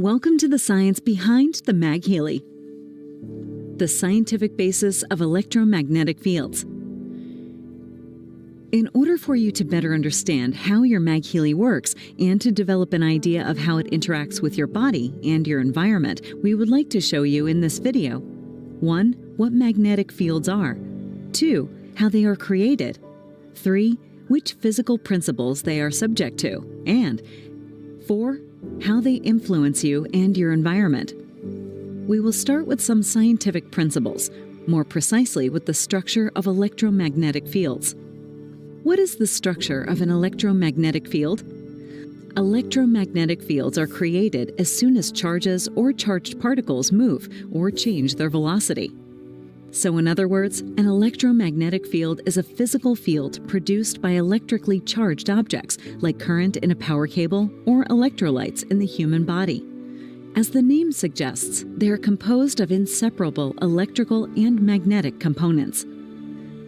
Welcome to the science behind the Maghealy, the scientific basis of electromagnetic fields. In order for you to better understand how your Maghealy works and to develop an idea of how it interacts with your body and your environment, we would like to show you in this video 1. What magnetic fields are, 2. How they are created, 3. Which physical principles they are subject to, and 4. How they influence you and your environment. We will start with some scientific principles, more precisely with the structure of electromagnetic fields. What is the structure of an electromagnetic field? Electromagnetic fields are created as soon as charges or charged particles move or change their velocity. So in other words, an electromagnetic field is a physical field produced by electrically charged objects like current in a power cable or electrolytes in the human body. As the name suggests, they are composed of inseparable electrical and magnetic components.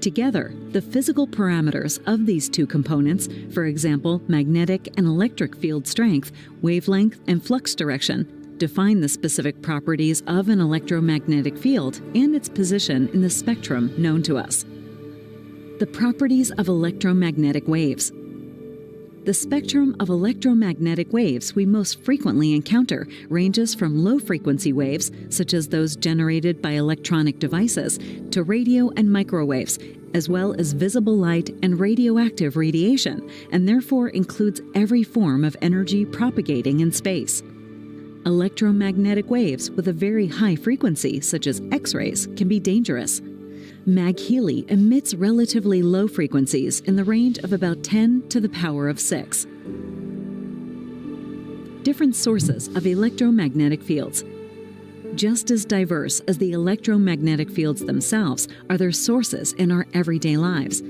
Together, the physical parameters of these two components, for example, magnetic and electric field strength, wavelength, and flux direction, define the specific properties of an electromagnetic field and its position in the spectrum known to us. The properties of electromagnetic waves. The spectrum of electromagnetic waves we most frequently encounter ranges from low-frequency waves, such as those generated by electronic devices, to radio and microwaves, as well as visible light and radioactive radiation, and therefore includes every form of energy propagating in space. Electromagnetic waves with a very high frequency, such as X-rays, can be dangerous. Maghealy emits relatively low frequencies in the range of about 10 to the power of 6. Different sources of electromagnetic fields. Just as diverse as the electromagnetic fields themselves are their sources in our everyday lives.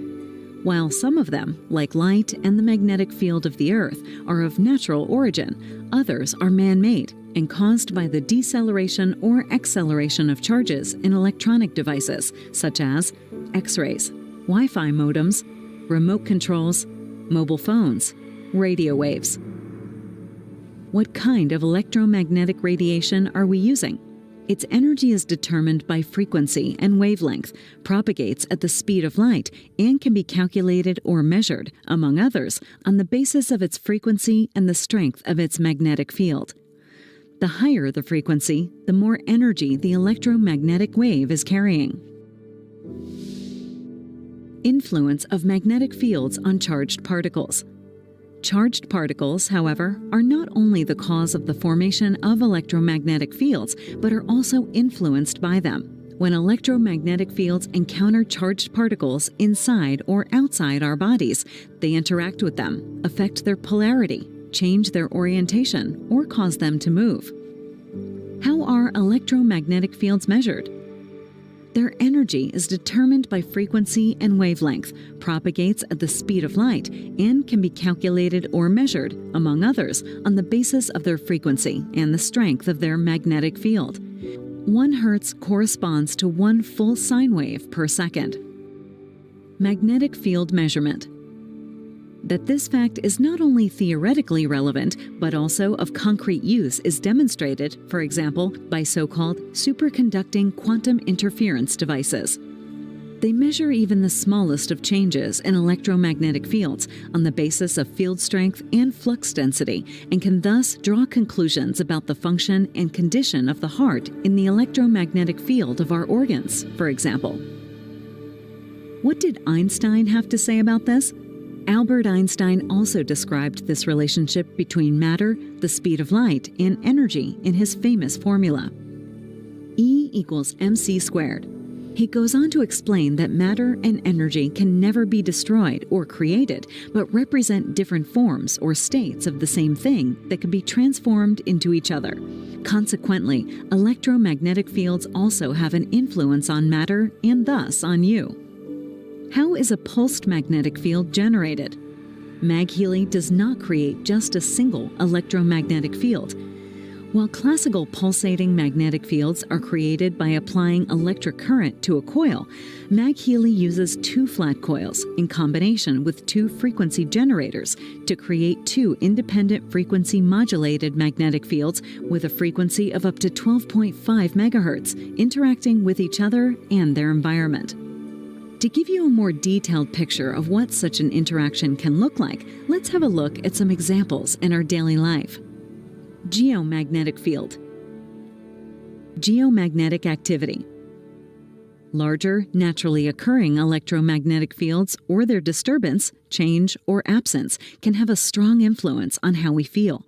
While some of them, like light and the magnetic field of the Earth, are of natural origin, others are man-made and caused by the deceleration or acceleration of charges in electronic devices, such as X-rays, Wi-Fi modems, remote controls, mobile phones, radio waves. What kind of electromagnetic radiation are we using? Its energy is determined by frequency and wavelength, propagates at the speed of light, and can be calculated or measured, among others, on the basis of its frequency and the strength of its magnetic field. The higher the frequency, the more energy the electromagnetic wave is carrying. Influence of magnetic fields on charged particles. Charged particles, however, are not only the cause of the formation of electromagnetic fields, but are also influenced by them. When electromagnetic fields encounter charged particles inside or outside our bodies, they interact with them, affect their polarity, change their orientation, or cause them to move. How are electromagnetic fields measured? Their energy is determined by frequency and wavelength, propagates at the speed of light, and can be calculated or measured, among others, on the basis of their frequency and the strength of their magnetic field. 1 Hertz corresponds to 1 full sine wave per second. Magnetic field measurement. That this fact is not only theoretically relevant, but also of concrete use is demonstrated, for example, by so-called superconducting quantum interference devices. They measure even the smallest of changes in electromagnetic fields on the basis of field strength and flux density, and can thus draw conclusions about the function and condition of the heart in the electromagnetic field of our organs, for example. What did Einstein have to say about this? Albert Einstein also described this relationship between matter, the speed of light, and energy in his famous formula, E equals mc squared. He goes on to explain that matter and energy can never be destroyed or created, but represent different forms or states of the same thing that can be transformed into each other. Consequently, electromagnetic fields also have an influence on matter and thus on you. How is a pulsed magnetic field generated? Maghealy does not create just a single electromagnetic field. While classical pulsating magnetic fields are created by applying electric current to a coil, Maghealy uses two flat coils in combination with two frequency generators to create two independent frequency modulated magnetic fields with a frequency of up to 12.5 megahertz, interacting with each other and their environment. To give you a more detailed picture of what such an interaction can look like, let's have a look at some examples in our daily life. Geomagnetic field. Geomagnetic activity. Larger, naturally occurring electromagnetic fields or their disturbance, change, or absence can have a strong influence on how we feel.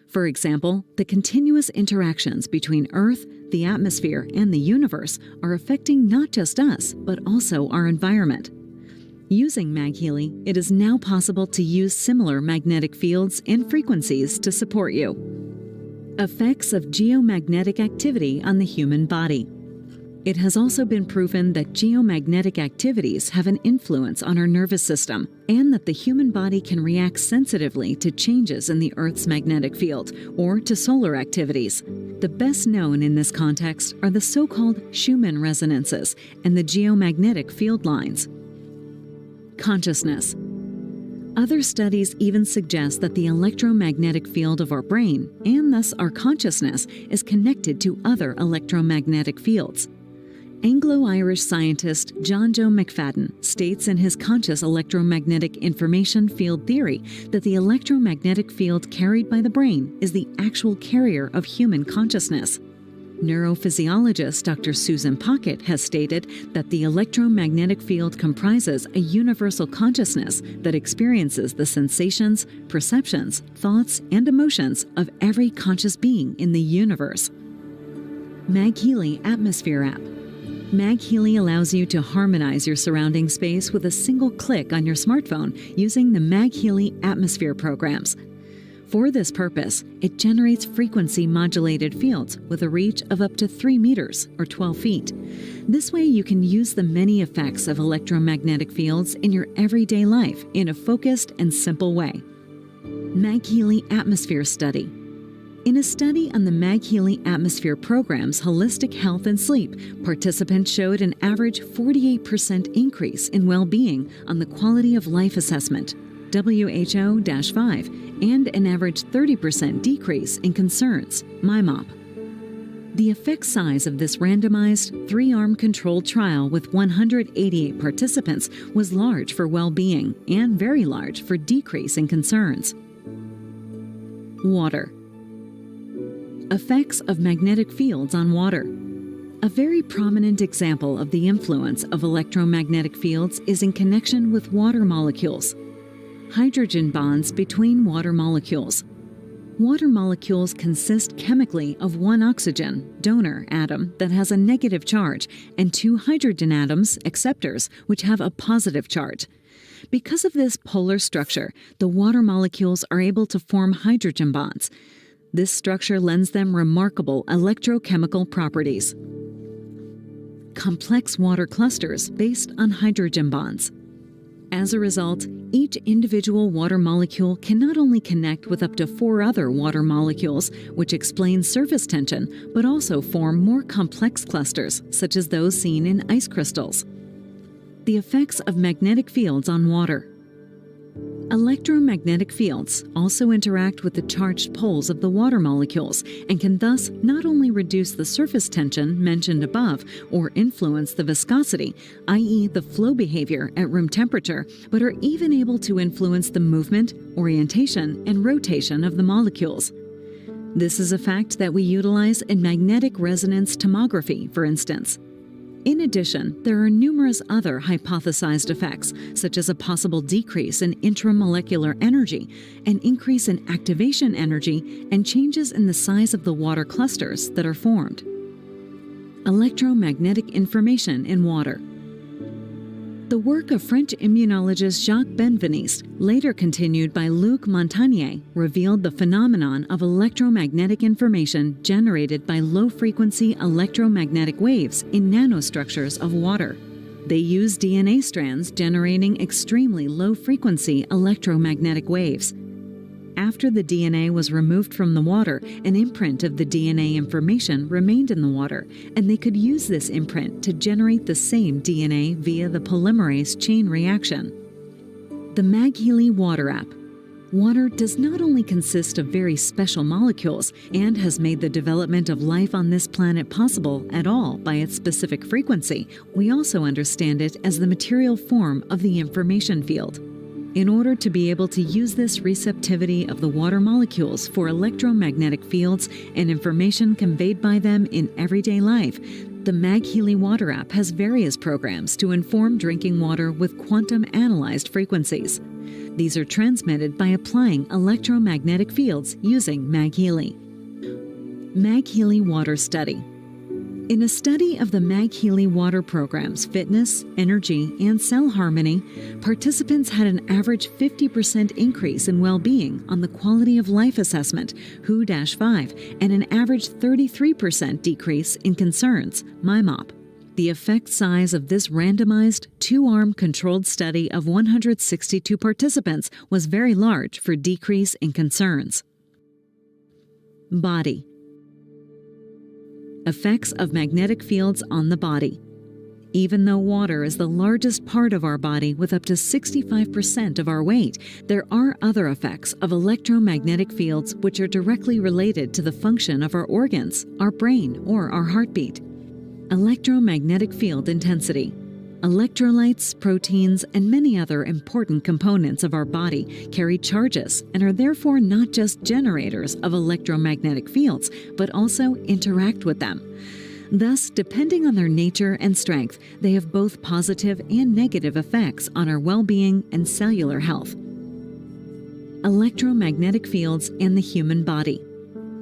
For example, the continuous interactions between Earth, the atmosphere, and the universe are affecting not just us, but also our environment. Using Maghealy, it is now possible to use similar magnetic fields and frequencies to support you. Effects of geomagnetic activity on the human body. It has also been proven that geomagnetic activities have an influence on our nervous system and that the human body can react sensitively to changes in the Earth's magnetic field or to solar activities. The best known in this context are the so-called Schumann resonances and the geomagnetic field lines. Consciousness. Other studies even suggest that the electromagnetic field of our brain, and thus our consciousness, is connected to other electromagnetic fields. Anglo-Irish scientist John Joe McFadden states in his conscious electromagnetic information field theory that the electromagnetic field carried by the brain is the actual carrier of human consciousness. Neurophysiologist Dr. Susan Pocket has stated that the electromagnetic field comprises a universal consciousness that experiences the sensations, perceptions, thoughts, and emotions of every conscious being in the universe. Maghealy Atmosphere App. Maghealy allows you to harmonize your surrounding space with a single click on your smartphone using the Maghealy Atmosphere programs. For this purpose, it generates frequency-modulated fields with a reach of up to 3 meters or 12 feet. This way you can use the many effects of electromagnetic fields in your everyday life in a focused and simple way. Maghealy Atmosphere Study. In a study on the Maghealy Atmosphere program's holistic health and sleep, participants showed an average 48% increase in well-being on the Quality of Life Assessment, WHO-5, and an average 30% decrease in concerns, MIMOP. The effect size of this randomized, 3-arm controlled trial with 188 participants was large for well-being and very large for decrease in concerns. Water. Effects of magnetic fields on water. A very prominent example of the influence of electromagnetic fields is in connection with water molecules. Hydrogen bonds between water molecules. Water molecules consist chemically of one oxygen, donor, atom that has a negative charge and 2 hydrogen atoms, acceptors, which have a positive charge. Because of this polar structure, the water molecules are able to form hydrogen bonds. This structure lends them remarkable electrochemical properties. Complex water clusters based on hydrogen bonds. As a result, each individual water molecule can not only connect with up to 4 other water molecules, which explains surface tension, but also form more complex clusters, such as those seen in ice crystals. The effects of magnetic fields on water. Electromagnetic fields also interact with the charged poles of the water molecules and can thus not only reduce the surface tension mentioned above or influence the viscosity, i.e. the flow behavior at room temperature, but are even able to influence the movement, orientation, and rotation of the molecules. This is a fact that we utilize in magnetic resonance tomography, for instance. In addition, there are numerous other hypothesized effects, such as a possible decrease in intramolecular energy, an increase in activation energy, and changes in the size of the water clusters that are formed. Electromagnetic information in water. The work of French immunologist Jacques Benveniste, later continued by Luc Montagnier, revealed the phenomenon of electromagnetic information generated by low-frequency electromagnetic waves in nanostructures of water. They use DNA strands generating extremely low-frequency electromagnetic waves. After the DNA was removed from the water, an imprint of the DNA information remained in the water, and they could use this imprint to generate the same DNA via the polymerase chain reaction. The Maghealy Water app. Water does not only consist of very special molecules and has made the development of life on this planet possible at all by its specific frequency, we also understand it as the material form of the information field. In order to be able to use this receptivity of the water molecules for electromagnetic fields and information conveyed by them in everyday life, the Maghealy Water app has various programs to inform drinking water with quantum-analyzed frequencies. These are transmitted by applying electromagnetic fields using Maghealy. Maghealy Water Study. In a study of the Maghealy Water program's fitness, energy, and cell harmony, participants had an average 50% increase in well-being on the Quality of Life Assessment, WHO-5, and an average 33% decrease in concerns, MIMOP. The effect size of this randomized, two-arm controlled study of 162 participants was very large for decrease in concerns. Body. Effects of magnetic fields on the body. Even though water is the largest part of our body with up to 65% of our weight, there are other effects of electromagnetic fields which are directly related to the function of our organs, our brain, or our heartbeat. Electromagnetic field intensity. Electrolytes, proteins, and many other important components of our body carry charges and are therefore not just generators of electromagnetic fields, but also interact with them. Thus, depending on their nature and strength, they have both positive and negative effects on our well-being and cellular health. Electromagnetic fields and the human body.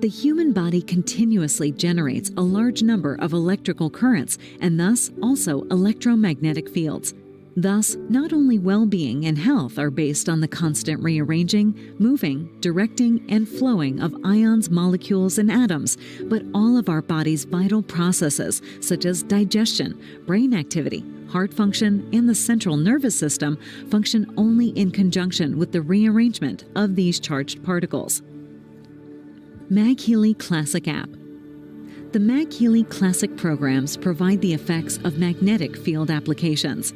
The human body continuously generates a large number of electrical currents and thus also electromagnetic fields. Thus, not only well-being and health are based on the constant rearranging, moving, directing, and flowing of ions, molecules, and atoms, but all of our body's vital processes, such as digestion, brain activity, heart function, and the central nervous system, function only in conjunction with the rearrangement of these charged particles. Maghealy Classic app. The Maghealy Classic programs provide the effects of magnetic field applications.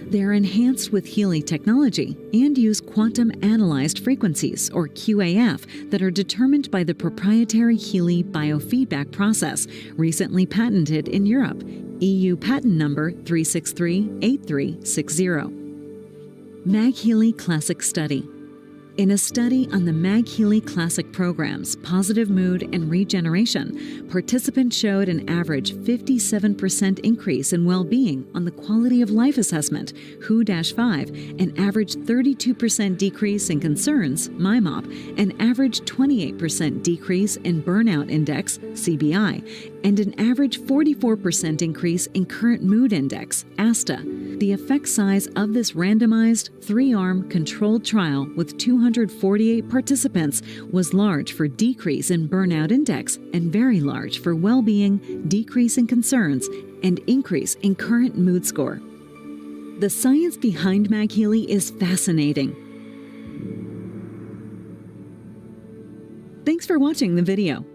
They are enhanced with Healy technology and use quantum-analyzed frequencies, or QAF, that are determined by the proprietary Healy biofeedback process, recently patented in Europe, EU patent number 3638360. Maghealy Classic Study. In a study on the Maghealy Classic program's positive mood and regeneration, participants showed an average 57% increase in well-being on the Quality of Life Assessment, WHO-5, an average 32% decrease in concerns, MIMOP, an average 28% decrease in Burnout Index, CBI, and an average 44% increase in Current Mood Index, ASTA. The effect size of this randomized, three-arm controlled trial with 248 participants was large for decrease in Burnout Index and very large for well-being, decrease in concerns, and increase in Current Mood Score. The science behind Maghealy is fascinating. Thanks for watching the video.